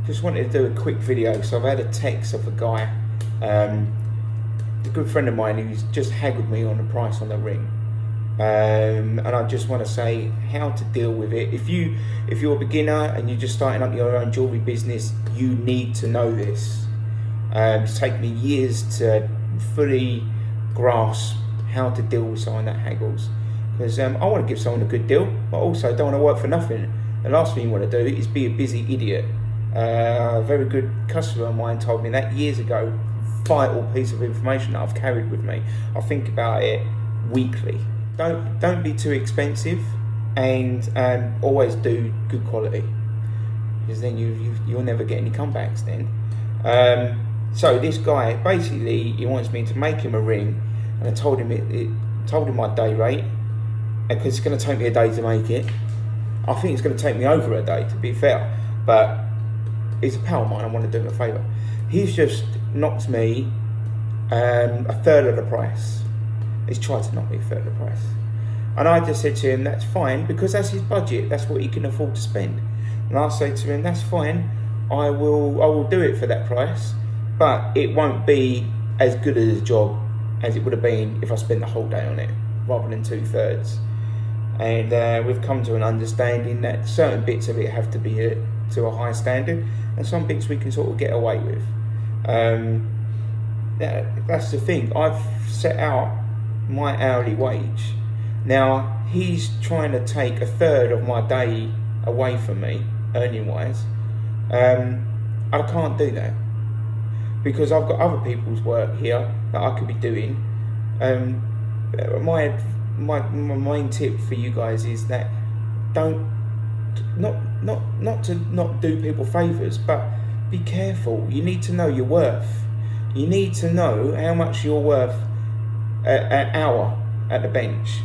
Just wanted to do a quick video. So I've had a text of a guy, a good friend of mine, who's just haggled me on the price on the ring. And I just want to say how to deal with it. If you're a beginner and you're just starting up your own jewellery business, you need to know this. It's taken me years to fully grasp how to deal with someone that haggles, because I want to give someone a good deal, but also don't want to work for nothing. The last thing you want to do is be a busy idiot. A very good customer of mine told me that years ago. Vital piece of information that I've carried with me. I think about it weekly. Don't be too expensive, and always do good quality, because then you'll never get any comebacks then. So this guy, basically, he wants me to make him a ring, and I told him my day rate, because it's going to take me a day to make it. I think it's going to take me over a day, to be fair, but it's a pal of mine. I want to do him a favour. He's just knocked me a third of the price. He's tried to knock me a third of the price, and I just said to him, that's fine, because that's his budget, that's what he can afford to spend. And I said to him, that's fine, I will do it for that price, but it won't be as good a job as it would have been if I spent the whole day on it rather than 2/3. And we've come to an understanding that certain bits of it have to be to a high standard, and some bits we can sort of get away with. That's the thing. I've set out my hourly wage. Now he's trying to take a third of my day away from me, earning wise. I can't do that, because I've got other people's work here that I could be doing. My main tip for you guys is that not to not do people favours, but be careful. You need to know your worth. You need to know how much you're worth an hour at the bench,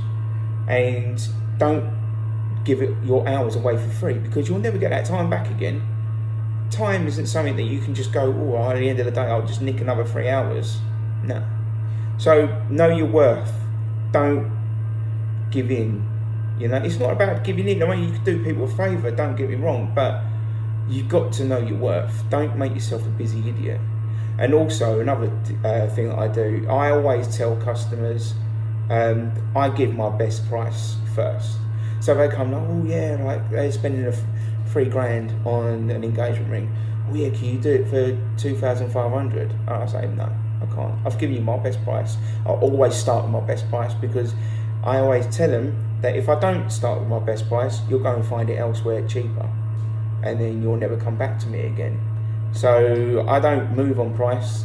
and don't give it your hours away for free, because you'll never get that time back again. Time isn't something that you can just go, oh, at the end of the day I'll just nick another 3 hours. No. So know your worth. Don't give in. You know, it's not about giving in. I mean, you can do people a favour, don't get me wrong, but you've got to know your worth. Don't make yourself a busy idiot. And also another thing that I do, I always tell customers, I give my best price first. So they come like, oh yeah, like they're spending 3 grand on an engagement ring. Oh yeah, can you do it for 2,500? And I say, no, I can't. I've given you my best price. I always start with my best price, because I always tell them that if I don't start with my best price, you'll go and find it elsewhere cheaper, and then you'll never come back to me again. So I don't move on price.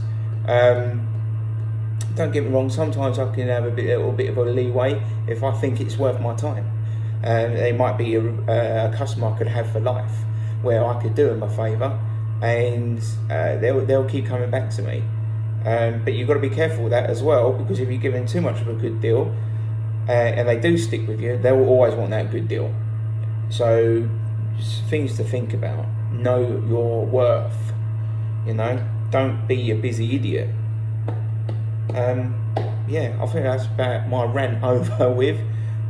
Don't get me wrong, sometimes I can have a little bit of a leeway if I think it's worth my time. There might be a customer I could have for life, where I could do them a favour, and they'll keep coming back to me. But you've got to be careful with that as well, because if you give them too much of a good deal, and they do stick with you, they will always want that good deal. So things to think about. Know your worth. You know, don't be a busy idiot. Yeah, I think that's about my rant over with.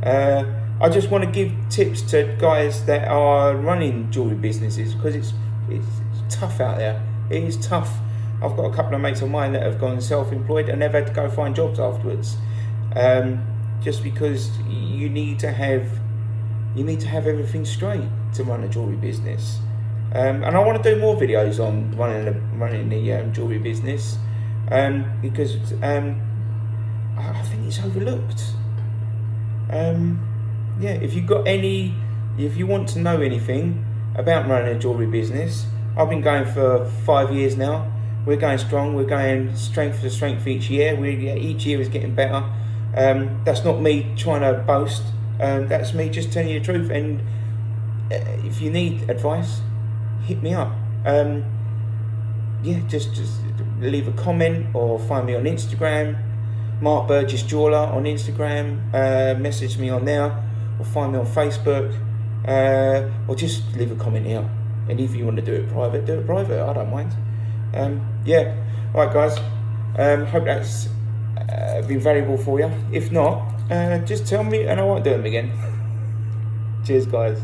I just want to give tips to guys that are running jewellery businesses, because it's tough out there. It is tough. I've got a couple of mates of mine that have gone self-employed and they've had to go find jobs afterwards, just because you need to have everything straight to run a jewellery business. And I want to do more videos on running the jewellery business, because I think it's overlooked. Yeah, if you want to know anything about running a jewellery business, I've been going for 5 years now. We're going strong. We're going strength to strength each year. Each year is getting better. That's not me trying to boast. That's me just telling you the truth. And if you need advice, hit me up. Yeah, just leave a comment or find me on Instagram, Mark Burgess Jeweller on Instagram. Message me on there, or find me on Facebook, or just leave a comment here. And if you want to do it private, I don't mind. Yeah, alright guys, hope that's been valuable for you. If not, just tell me and I won't do them again. Cheers guys.